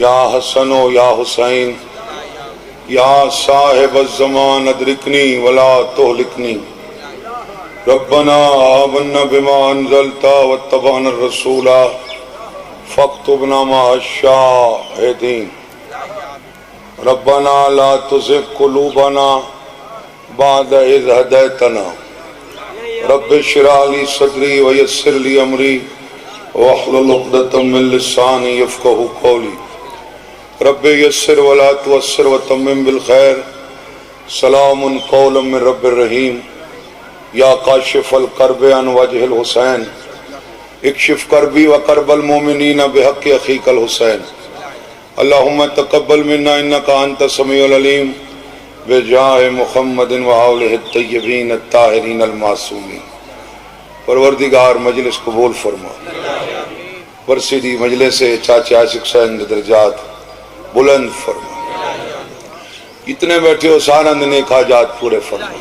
یا حسن و یا حسین یا صاحب الزمان ادرکنی ولا تہلکنی ربنا آمنا بما انزلت واتبعنا الرسول فاکتبنا مع الشاہدین ربنا لا تزغ قلوبنا بعد اذ ہدیتنا رب اشرح لي صدری ویسر لي امری واحلل عقدۃ من لسانی یفقہوا قولی رب یسر ولا تعسر وتمم بالخیر سلام قولا من رب الرحیم یا کاشف الکرب عن وجہ الحسین اکشف کربی وکرب المؤمنین بحق اخیک الحسین اللہم تقبل منا انکا انت السمیع العلیم بجاہ محمد وآلہ الطیبین الطاہرین المعصومین۔ پروردگار مجلس قبول فرما، ورسیدی مجلس چاچے عاشق حسین درجات بلند فرما، اتنے بیٹھے ہو سارا نیک حاجات پورے فرما۔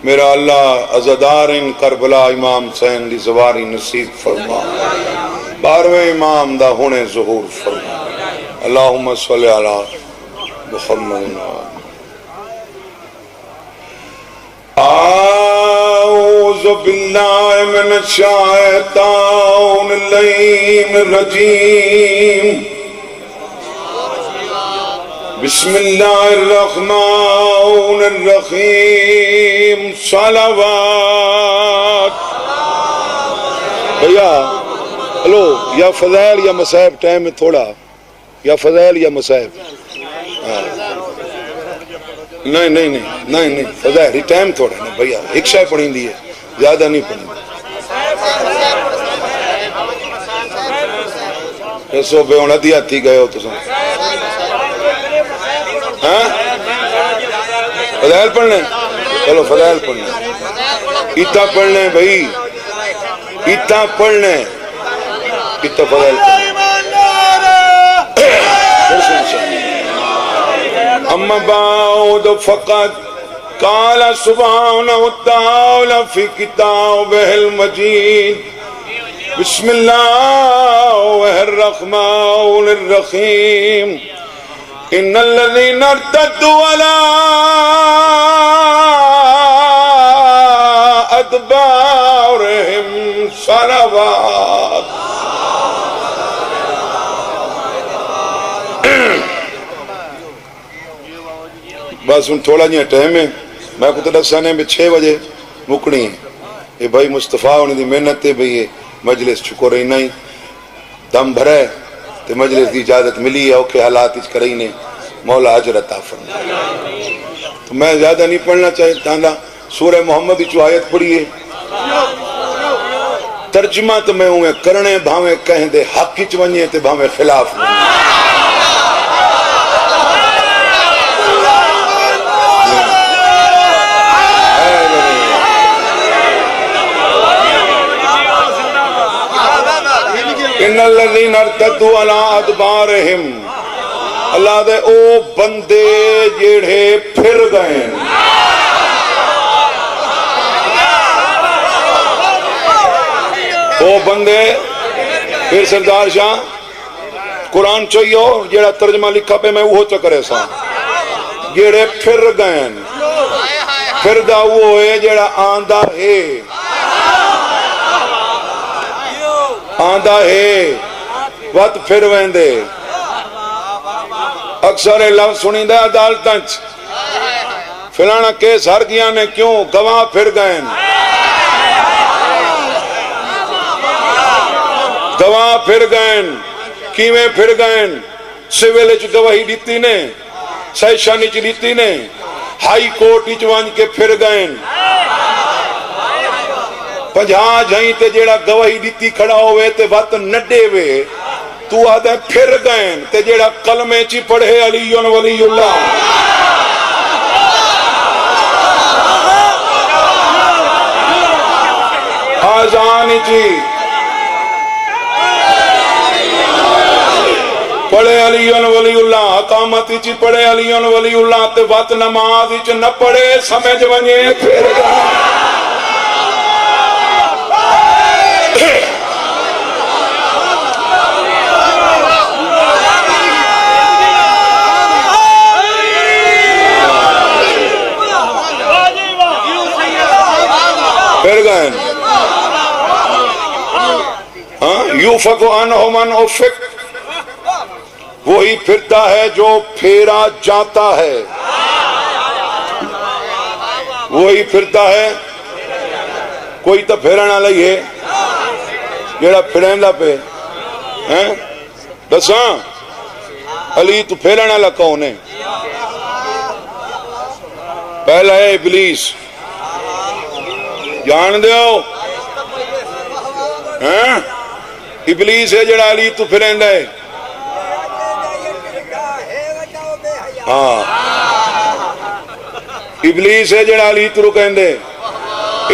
میرا اللہ عزادار ان کربلا امام حسین دی زواری نصیب فرما، 12ویں امام دا ہونے ظہور فرما۔ اللہم صلی علی محمد۔ اعوذ باللہ من الشیطان اللعین الرجیم، بسم اللہ الرحمن الرحیم۔ صلوات۔ بھیا ہلو، یا فضائل یا مصائب، ٹائم ہے تھوڑا، یا فضائل یا مصائب؟ نہیں نہیں نہیں نہیں نہیں فضائل، ٹائم تھوڑا نہیں بھیا، ایک شاہ پڑھیں دی ہے، زیادہ نہیں پڑھیں دی۔ ایسو بے ہونا دی آتی گئے ہو تو سن فضائل پڑھنے، چلو فضائل پڑھنے، ایتا پڑھنے بھائی، ایتا پڑھنے، ایتا فضائل پڑھنے۔ اما بعد فقد قال سبحانہ وتعالی فی کتابہ المجید، بسم اللہ الرحمن الرحیم، ان الذین ارتدوا علی ادبارہم صلوات۔ بس ان تھوڑا جہاں ٹائم ہے، میں کو تو دسانے میں 6 بجے مکنی ہے۔ یہ بھائی مصطفیٰ ہونے دی محنت ہے، بھائی یہ مجلس شکر ہی نہیں دم بھرے تو مجلس دی اجازت ملی ہے، اوکے حالات اچ کرائی نے، مولا اجر عطا فرمائے۔ تو میں زیادہ نہیں پڑھنا چاہتا، سورہ محمد کی آیت پڑھی ہے، ترجمہ تو میں ہوں کرنے بھاویں کہیں دے حق چ ونجے تے بھاویں خلاف ان الذین ارتدوا علی ادبارہم، اللہ دے او بندے جیڑے پھر گئے، او بندے پھر سردار شاہ قرآن چاہیو جیڑا ترجمہ لکھا پہ میں وہ چکرے سا جیڑے پھر گئے، پھر دا وہ ہے جیڑا آندہ ہے، آندہ ہے وقت پھر ویندے۔ اکثر لفظ سنی دے عدالتاں فلانا کیس ہر گیا نے، کیوں؟ گواہ پھر گئے، گواہ پھر گئے، کیویں پھر گئے؟ سیول چ گواہی دیتی نے، سیشن چ دیتی نے، ہائی کورٹ چ وانج کے پھر گئے، 50 جائیں تے جیڑا گواہی دیتی کھڑا ہوئے تے وقت نڈے وے، تو آدھے پھر گئے تے جیڑا کلمے چی پڑھے علی ولی اللہ، آزان چی پڑھے علی ولی اللہ، اقامت چی پڑھے علی ولی اللہ تے وقت نماز چی نہ پڑھے، سمجھ ونجے پھر گئے۔ یوفک عنہ من افک، وہی پھرتا ہے جو پھیرا جاتا ہے، وہی پھرتا ہے، کوئی تو پھیرن والا ہی ہے جڑا پھریندا پہ ہیں۔ دساں علی تو پھیرن والا کون ہے؟ پہلا ہے ابلیس، جان دیو ہیں؟ ابلیس ہے جڑا علی تو پھریندا ہے۔ ہاں ابلیس ہے جڑا علی تو کہندے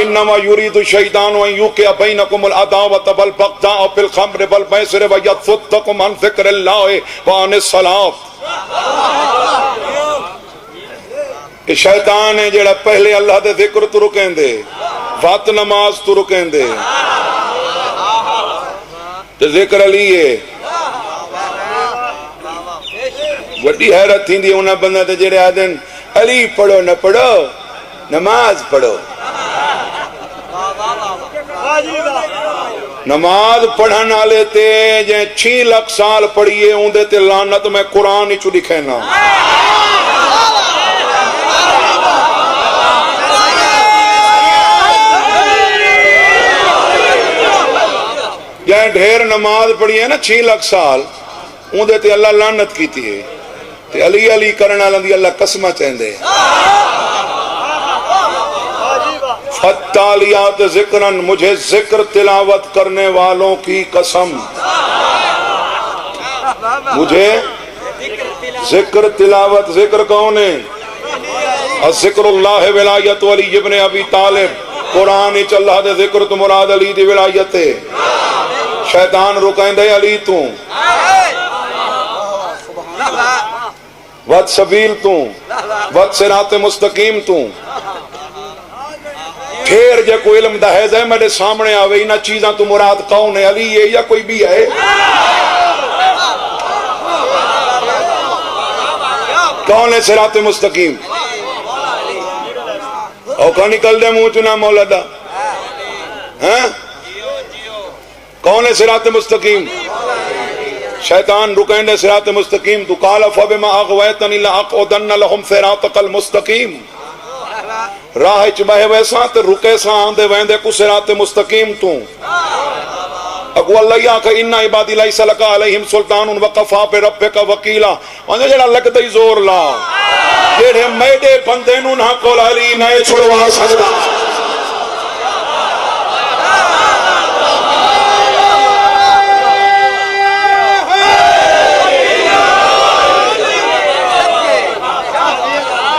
انما یرید الشیطان ان یوقع بینکم العداوۃ والبغضاء فی الخمر والمیسر ویصدکم عن ذکر اللہ وعن الصلاۃ، کہ شیطان ہے جڑا پہلے اللہ دے ذکر تو رکیندے، وقت نماز تو رکیندے، تے ذکر علی ہے۔ وڈی حیرت تھیندی انہاں بندہ تے جڑے آدن علی پڑھو نہ پڑھو نماز پڑھو، نماز پڑھن والے تے جے 6 لاکھ سال پڑھیے اوندے تے لعنت میں قرآن وچ لکھینا۔ جے ڈھیر نماز پڑھی ہے نا 6 لاکھ سال اوندے تے اللہ لعنت کیتی ہے، تے علی علی کرن والے دی اللہ قسمہ چاہندے۔ فالتالیات ذکرن، مجھے ذکر تلاوت کرنے والوں کی قسم، مجھے ذکر تلاوت، ذکر کون ہے؟ ذکر اللہ ولایت علی ابن ابی طالب، قرآن چ اللہ دے ذکر تو مراد علی دی ولایت ہے۔ شیطان رکیندے علی تو، وت سبیل تو، وت صراط مستقیم تو۔ پھر جے کوئی علم دا ہے میرے سامنے آوے انہاں چیزاں تو مراد کون ہے؟ علی ہے یا کوئی بھی ہے؟ کون ہے صراط مستقیم؟ او کہاں نکل دے منہ چنا مولا دا؟ ہاں کون ہے صراط مستقیم؟ شیطان رکیندے صراط مستقیم تو، قال فبما اغویتنی لاقعدن لهم صراطک المستقیم، راہ چ بہ ویسا تے رکے سا آندے ویندے کو صراط مستقیم تو۔ اگو اللہ یا کہ ان عبادی لیس لک علیہم سلطان وکفا بربک وکیلا، انہاں جڑا لگدا ہی زور لا، جڑے میڈے بندے نوں نہ کول علی نہ چھڑوا سکدا۔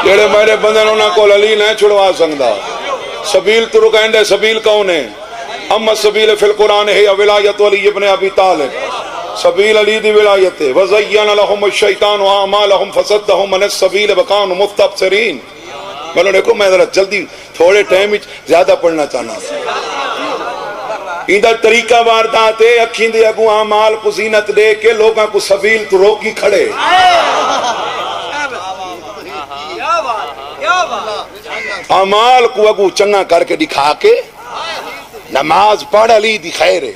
جڑے میرے بندے نوں نہ کول علی نہ چھڑوا سکدا۔ سبیل تو رکیندے، سبیل کون ہے؟ اما سبیل فی القرآن ہے ولایت علی ابن ابی طالب، سبیل علی دی ولایت ہے۔ وزین لهم الشیطان اعمالهم فصدهم عن السبیل وکانوا مستبصرین۔ میں دیکھو میں ذرا جلدی تھوڑے ٹائم وچ زیادہ پڑھنا چاہنا، ایندا طریقہ واردات ہے اکھیں دے اگوں اعمال کو زینت دے کے لوگاں کو سبیل تو روکی کھڑے۔ اعمال کو اگو چنگا کر کے دکھا کے نماز پڑھ علی دی خیر ہے۔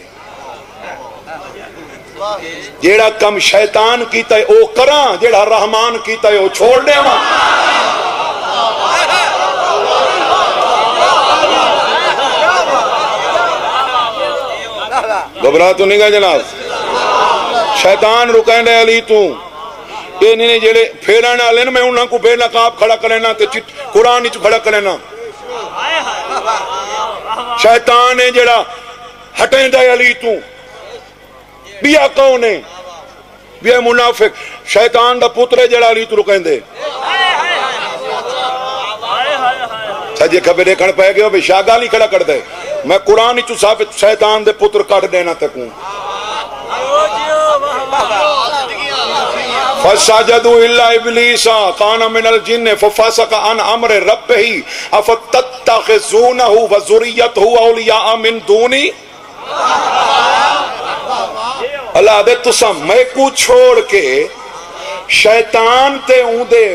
جیڑا کم شیطان کیتا ہے او کراں، جیڑا رحمان کیتا ہے او چھوڑ دے ماں۔ گھبرا تو نہیں گا جناب؟ شیطان رکیندے علی تو، یہ نہیں جڑے پھیرن والے نا میں انہاں کو بے نقاب کھڑا کرنا تے قرآن وچ کھڑا کرنا۔ شیطان ہے جڑا ہٹیندا علی تو، بیا کون ہے؟ بیا منافق، شیطان دا پتر ہے جڑا علی تو رکیندے۔ سجے کھبے دیکھن پے گئے ہو بے شاگال ہی کھڑا کر دے، میں قرآن وچ ثابت شیطان دے پتر کٹ دینا تکوں۔ فسجدوا الا ابلیس کان من الجن ففسق عن امر ربہ افتتخذونہ وذریتہ اولیاء من دونی۔ اللہ دے تساں میں کو چھوڑ کے شیطان تے اون دے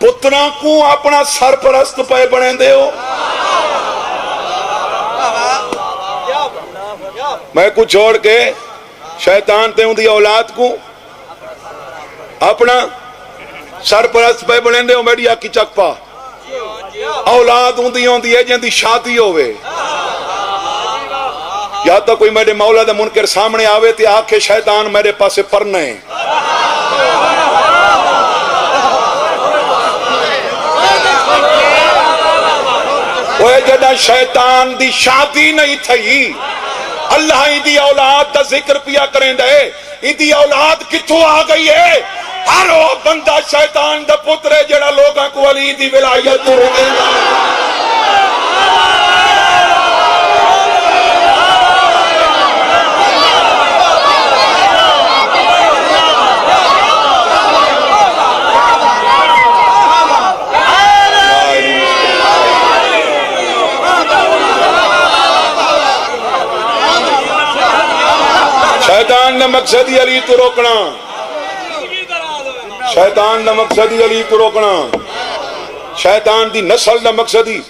پتراں کو اپنا سرپرست پے بنے دے ہو۔ میں کو چھوڑ کے شیطان تے اندی اولاد کو اپنا سرپرست پہ بنے دے میڈیا کی چک پا اولاد اندی ہے جن دی شادی ہوئے یا تو کوئی میرے مولا دے منکر سامنے آوے تے آکھے شیطان میرے پاسے پرنے وہ جڑا شیطان دی شادی نہیں تھی اللہ ہی دی اولاد دا ذکر پیا کریں دے ہی دی اولاد کتھوں آ گئی ہے ہر وہ بندہ شیطان دا پتر ہے جڑا لوگاں کو علی دی ولایت تو روکے گا شیطان نے مقصد ہی علی تو روکنا شیطان دا مقصد ہی علی کو روکنا شیطان دی نسل دا مقصد ہی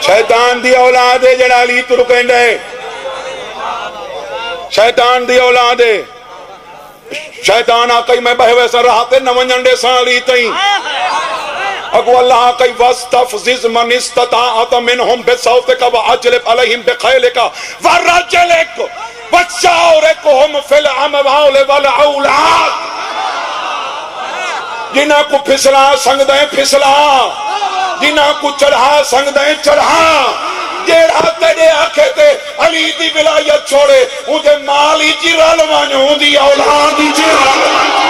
شیطان دی اولاد ہے جڑا علی تو رکیں دے شیطان دی اولاد ہے شیطان آقای میں بہوے سر رہاتے نمجنڈے سان علی تئیں اگو اللہ کئی وَاسْتَفْزِزْ مَنِ اسْتَطَاعَتَ مِنْهُمْ بِصَوْتِكَ وَأَجْلِبْ عَلَيْهِمْ بِخَيْلِكَ وَرَجِلِكَ وَشَاوِرِكُهُمْ فِي الْأَمْوَالِ وَالْأَوْلَادِ جنہاں کو پھسلا سنگ دیں پھسلا جنہاں کو چڑھا سنگ دیں چڑھا جیڑا تیرے آکھے تے علی دی ولایت چھوڑے مجھے مالی جی رالوانیوں دی اولاد جی رالوانیوں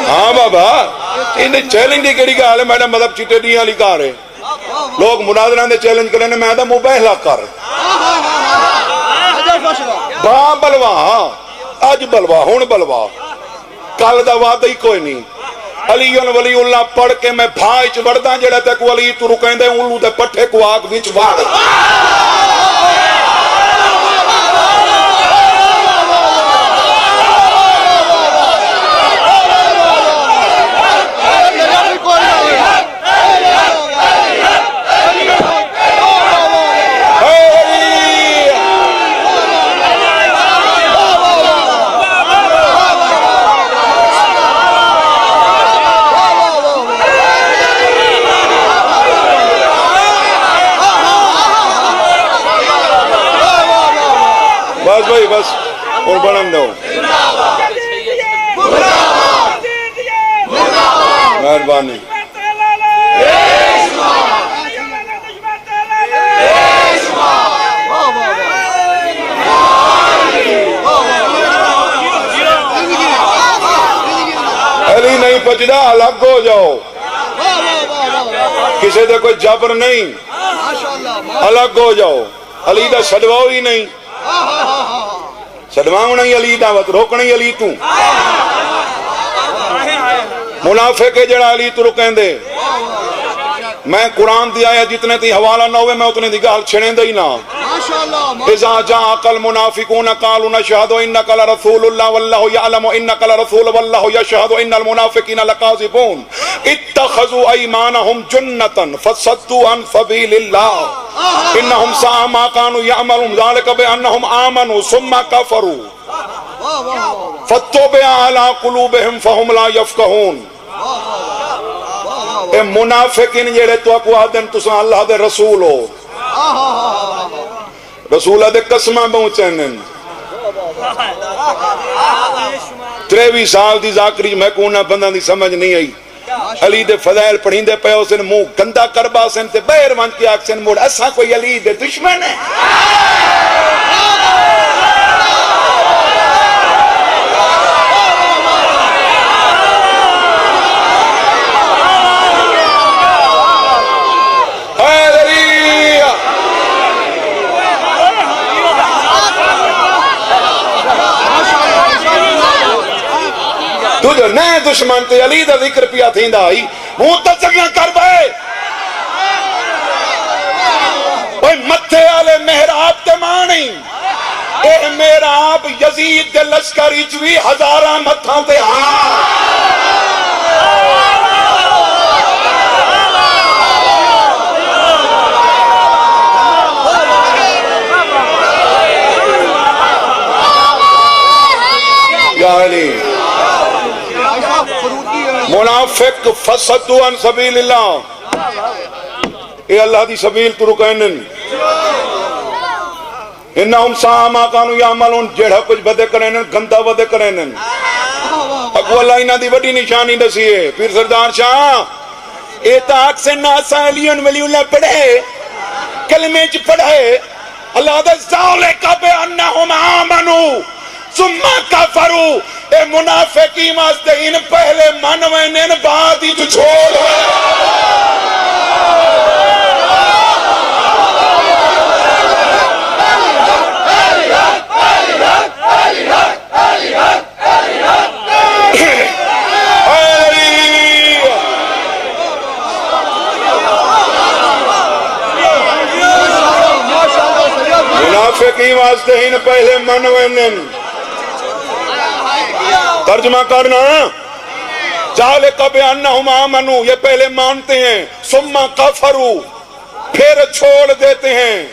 ہاں بابا انہیں چیلنج دی کیڑی گال ہے میڈم مذہب چیٹے دیاں لکھا رہے لوگ مناظران دے چیلنج کرنے میں آدھا مباہلہ کر باں بلوا آج بلوا ہون بلوا کال دا وعدہ ہی کوئی نہیں علی ولی اللہ پڑھ کے میں بھائچ ورداں جڑا تک ولی تو رکیں دے اولو دے پٹھے کو آگ وچ وار بس بھائی بس اور بڑھن دو مہربانی علی نہیں پچدا الگ ہو جاؤ کسی دے کوئی جبر نہیں الگ ہو جاؤ علی دا صدواؤ ہی نہیں صدواؤ نہیں علی دعوت روکنا ہی علی تو منافق ہے جڑا علی تو رکیں دے میں قرآن دی آیا جتنے تی حوالہ نہ ہوئے میں اتنے دی گال چھڑیں دے ہی نا اذا جاءك المنافقون قالوا نشهد انك لرسول الله والله يعلم انك لرسول والله يشهد ان المنافقين لكاذبون اتخذوا ايمانهم جنة فصدوا عن سبيل الله انهم ساء ما كانوا يعملون ذلك بانهم امنوا ثم كفروا فتطبع على قلوبهم فهم لا يفقهون اے منافقین جڑے تو کو آدن تساں اللہ دے رسول ہو رسول دے قسمہ پہنچنن 23 سال دی ذاکری میں کونا بندہ دی سمجھ نہیں آئی علی دے فضائل پڑھیں دے پہ اسن منہ گندہ کربا سن تے بیر مان کی آکسن موڑ ایسا کوئی علی دے دشمن ہے دشمن تے علی دا ذکر پیا تھیندا ہی منہ تے چنگا کر بے اوے متھے والے محراب تے مانی اے محراب یزید دے لشکر وچ وی ہزاراں متھاں تے علی منافق فسدوا عن سبیل اللہ اے اللہ دی سبیل تو رکینن انہم ساء ما کانوا یعملون جڑا کچھ بدے کرینن گندا بدے کرینن اگو اللہ انہاں دی وڈی نشانی دسی ہے پیر سردار شاہ اے تاک سے ناسا علیون ولی اللہ پڑھے کلمے چ پڑھے اللہ دے ذالک بانہم آمنوا ثم کفروا اے منافقی واسطے ان پہلے من وینن بعد ہی تو چھوڑ منافقی واسطے ان پہلے من وینن ترجمہ کرنا ذالک بانہم آمنوا یہ پہلے مانتے ہیں ثم کفروا پھر چھوڑ دیتے ہیں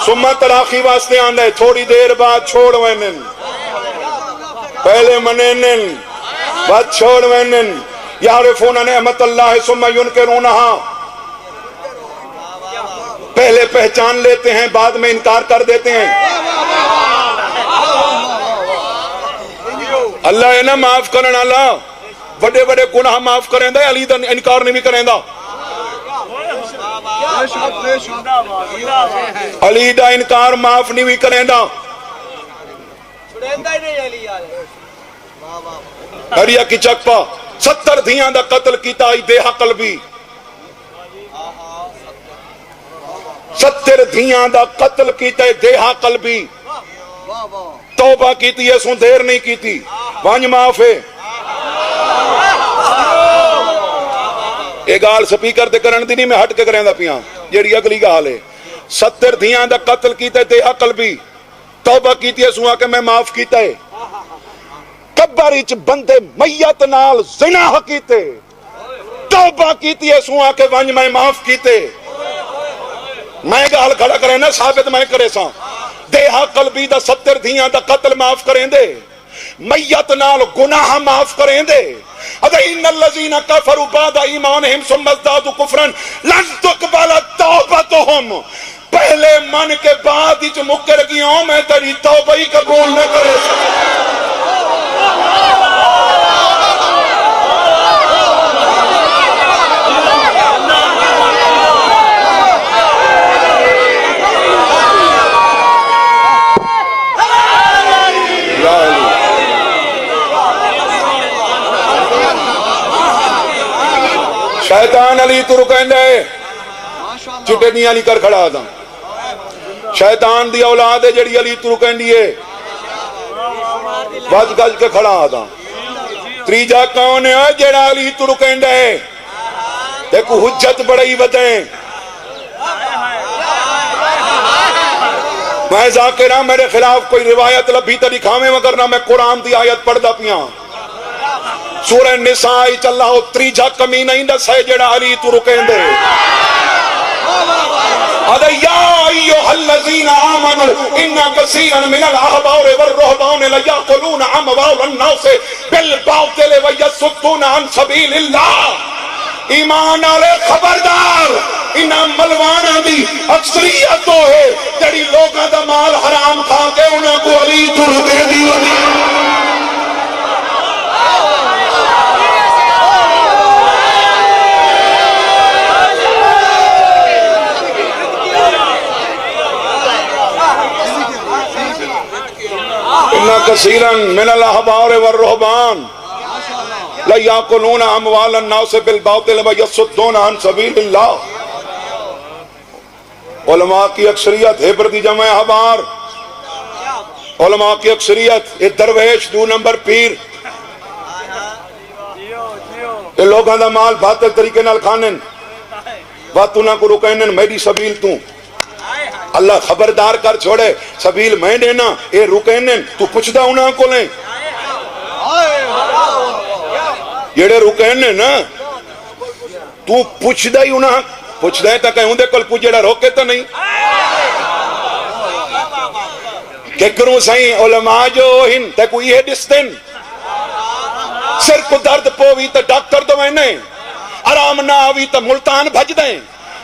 ثم تراخی واسطے آندہ ہے تھوڑی دیر بعد چھوڑ وینن پہلے منینن بعد چھوڑ وینن یعرفون نعمت اللہ ثم ینکرونہا پہلے پہچان لیتے ہیں بعد میں انکار کر دیتے ہیں اللہ ہے نا معاف کرنا اللہ بڑے بڑے گناہ معاف کریں دا علی دا انکار نہیں بھی کریں دا علی دا انکار معاف نہیں بھی کریں دا ہریا کی چک پا 70 دھیاں دا قتل کیتا ہی دیہا قلبی 70 دھیاں دا قتل کیتا ہے دیہا قلبی توبہ کیتی ہے سن دیر نہیں کیتی وانج معاف ہے ایک گال سپیکر تے کرن دی نہیں میں ہٹ کے کریں دا پیاں جیڑی اگلی گال ہے 70 دھیاں دا قتل کیتا ہے دیہا قلبی توبہ کیتی ہے سن کہ میں معاف کیتا ہے قبر وچ بندے میت نال زنا کیتے توبہ کیتی ہے سن کہ وانج میں معاف کیتے میں گال کھڑا کریں نا ثابت میں کرے ساں دیہا قلبی دا 70 دھیاں دا قتل معاف کریں دے میت نال گناہ معاف کریں دے ان الذین کفروا بعد ایمانہم ثم ازدادوا کفرا لن تقبل توبتہم پہلے من کے بعد ہی مکر گیوں میں تیری توبہ ہی قبول نہ کرے شیطان علی تو رکیں دے چٹے نہیں علی کر کھڑا دا شیطان دی اولاد ہے جڑی علی تو رکیں دیئے بج گج کے کھڑا دا تریجا کون ہے جڑا علی تو رکیں دے دیکھو حجت بڑی بتائیں میں ذاکرہ میرے خلاف کوئی روایت لبھی تا دکھاویں مگر نہ میں قرآن دی آیت پڑھ دا پیاں سورہ نساء چل رہا ہو تریجا کمی نہیں دس ہے جڑا علی تو رکیں دے اَدَ یا ایوہ الذین آمنوا ان کثیرا من الاحبار والرہبان لیأکلون اموال الناس بالباطل ویصدون عن سبیل اللہ ایمان والے خبردار انہاں ملوانا دی اکثریت تو ہے جڑی لوگاں دا مال حرام کھا کے انہاں کو علی تو رکیں دی كثيرا من الاحبار والرهبان لا يأكلون اموال الناس بالباطل ويصدون عن سبيل الله علماء کی اکثریت ہیبر دی جمع احبار علماء کی اکثریت ایک درویش دو نمبر پیر یہ لوگاں دا مال باطل طریقے نال کھانن بات نہ کو رکینن میری سبیل تو اللہ خبردار کر چھوڑے سبیل میں دینا اے رکینن تو پوچھدا انہاں کو لیں جڑے رکینن نا تو پوچھدا ہی انہاں پوچھدا ہے تا کہ اون دے کول پوچھ جڑا روکے تو نہیں کہ کروں سائیں علماء جو ہن تے کوئی یہ ڈسٹن سر کو درد پوی تو ڈاکٹر دو میں نے آرام نہ آوی تو ملتان بھج دیں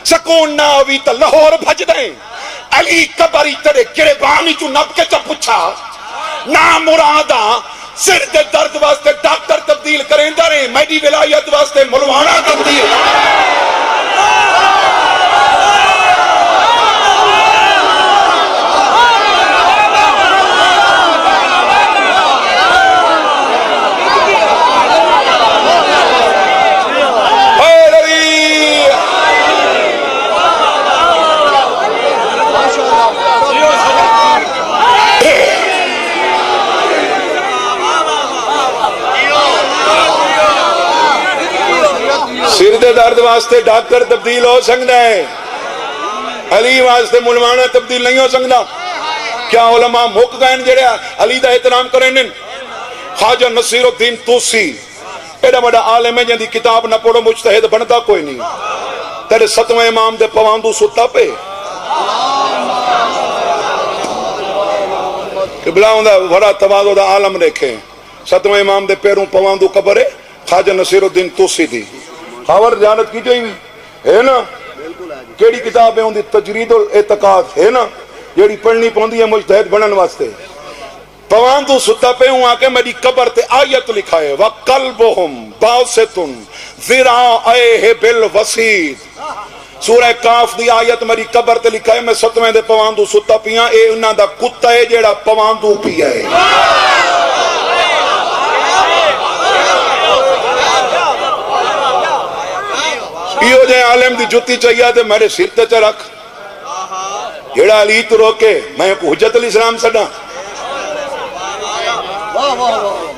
سکون نہ آوی تو لاہور بھج دیں علی قبری تیرے گریبانی چو نب کے چا پچھا نا مرادا سر دے درد واسطے ڈاکٹر تبدیل کریں داریں میڈی ولایت واسطے ملوانا تبدیل سر دے درد واسطے ڈاکٹر تبدیل ہو سکتا ہے علی واسطے ملوانا تبدیل نہیں ہو سکتا کیا علماء مک گئے جڑے علی دا احترام کریں خواجہ نصیر الدین توسی ایڈا بڑا عالم ہے جن دی کتاب نہ پڑھو مجتہد بنتا کوئی نہیں تیرے ستویں امام دے پواندو ستا پہ قبلہ ہوں دا بڑا توازو دا عالم رکھے ستویں امام دے پیروں پواندو قبر ہے خواجہ نصیر الدین توسی دی خبر جانت کی جائیں ہے نا کیڑی کتاب ہے ان دی تجرید الاعتقاد ہے نا جیڑی پڑھنی پوندی ہے مجتہد بنن واسطے پواندو ستا پہ ہوں آکے میری قبر تے آیت لکھائے وَقَلْبُهُمْ بَاسِطٌ ذِرَاعَيْهِ بِالْوَسِيدِ سورہ کاف دی آیت میری قبر تے لکھائے میں ستویں دے پواندو ستا پیاں اے انہاں دا کتا ہے جیڑا پواندو پیا ہے یہ جائے عالم دی جوتی چاہیے تے میرے سر تے چا رکھ جیڑا علی تو روکے میں کو حجت الاسلام سڑا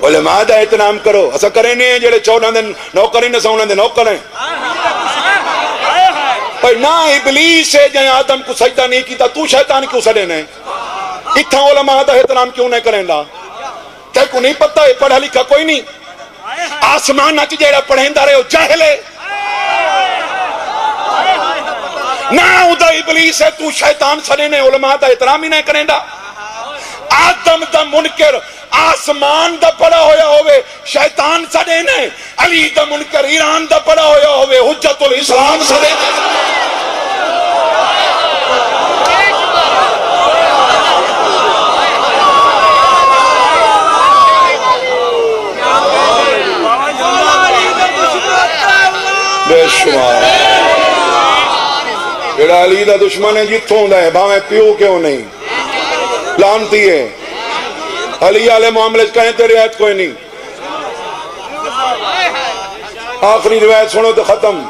علماء دا احترام کرو ایسا کریں نہیں جیڑے 14 دن نوکریں نہ 16 دن نوکریں پر نہ ابلیس ہے جائے آدم کو سجدہ نہیں کیتا تو شیطان کیوں سڑے نہیں اتھا علماء دا احترام کیوں نہیں کریں دا تے کو نہیں پتہ ہے پڑھا لکھا کوئی نہیں آسمان نچ جیڑا پڑھیں دا رہے ہو جاہل ہے نہ ادا ابلیس ہے تو شیطان سنے نے علماء دا احترام ہی نہیں کریں دا آدم دا منکر آسمان دا پڑا ہویا ہوئے شیطان سنے نے علی دا منکر ایران دا پڑا ہویا ہوئے حجت الاسلام سنے نے بے شمار جڑا علی دا دشمن ہے جتھوں دا ہے باویں پیو کیوں نہیں لانتی ہے علی علیہ معاملے کہیں تے روایت کوئی نہیں آخری روایت سنو تو ختم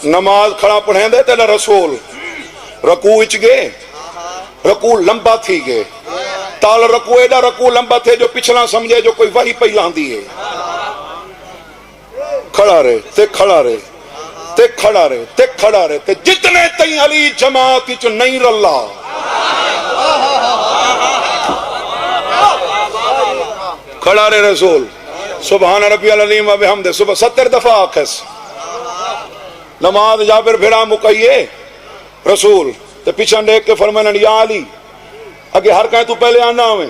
نماز کھڑا پڑھیں دے تیرا رسول رکوع اچ گئے رکوع لمبا تھی گئے تال رکوع ایڈا رکوع لمبا تھے جو پچھلا سمجھے جو کوئی وحی پہ لاندی ہے کھڑا رہے تے کھڑا رہے تے کھڑا رہے تے کھڑا رہے تے جتنے تئیں علی جماعت وچ نہیں رلا کھڑا رہے رسول سبحان ربی العظیم و بحمدہ صبح 70 دفعہ آکھس نماز جابر پھرا مکئیے رسول تے پیچھے دیکھ کے فرمائیں یا علی اگے ہر کہیں تو پہلے آنا ہوئے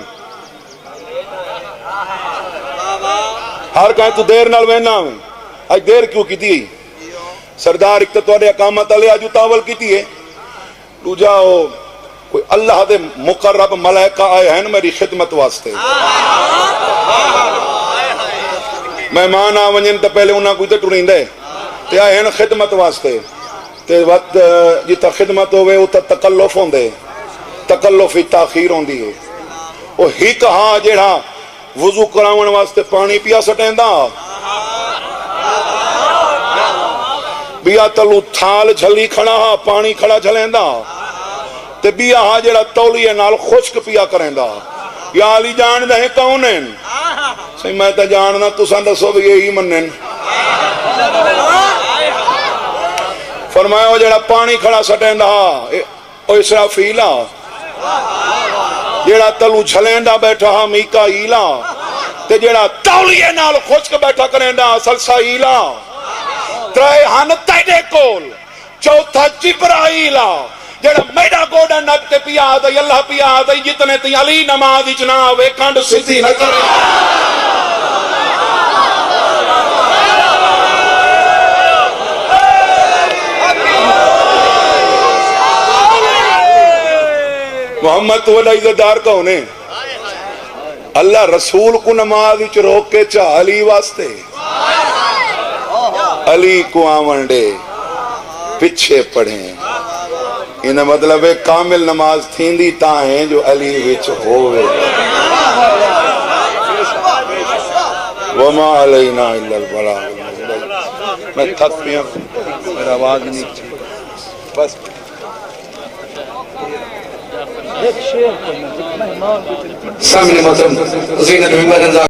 ہر کہیں تو دیر نال وینا ہوئے آج دیر کیوں کی دی سردار ایک تو توڑے اقامت علیہ جو تاول کی تھی ہے تو جاؤ کوئی اللہ دے مقرب ملائکہ آئے ہیں میری خدمت واسطے مہمان آونجن تا پہلے انہاں کوئی تے ٹرین دے تے آئے ہیں خدمت واسطے تے وقت جتا خدمت ہوئے وہ تکلف ہوں دے تکلفی تاخیر ہوں دی ہے وہ ہی کہا جیڑا وضو کراؤن واسطے پانی پیا سٹیں دا بیا تلو تھال جھلی کھڑا ہا پانی کھڑا جھلیں دا تے بیا ہا جڑا تولیے نال خشک پیا کریں دا یا علی جان دہیں کونیں سی میں تا جاننا تساں دسو بھی یہی منن فرمایا وہ جڑا پانی کھڑا سٹیندا او اسرافیل جڑا تلو جھلیندا بیٹھا میکائیل تے جڑا تولیے نال خشک بیٹھا کریندا سلسائیل ترے ہن تیرے کول چوتھا جبرائیل جڑا میرا گوڑا نک تے پیا دئی اللہ پیا دئی جتنے تی علی نماز وچ نہ آوے کنڈ سدھی نہ کرے محمد تو وڈا عزتدار کون ہے اللہ رسول کو نماز وچ روک کے چاہ علی واسطے علی کو آون دے پیچھے پڑھیں انہیں مطلب ہے کامل نماز تھیندی تاہیں جو علی وچ ہوئے وما علینا الا البلاغ میں تھک پیا میرا آواز نہیں تھی بس سامنے محترم زینت محمد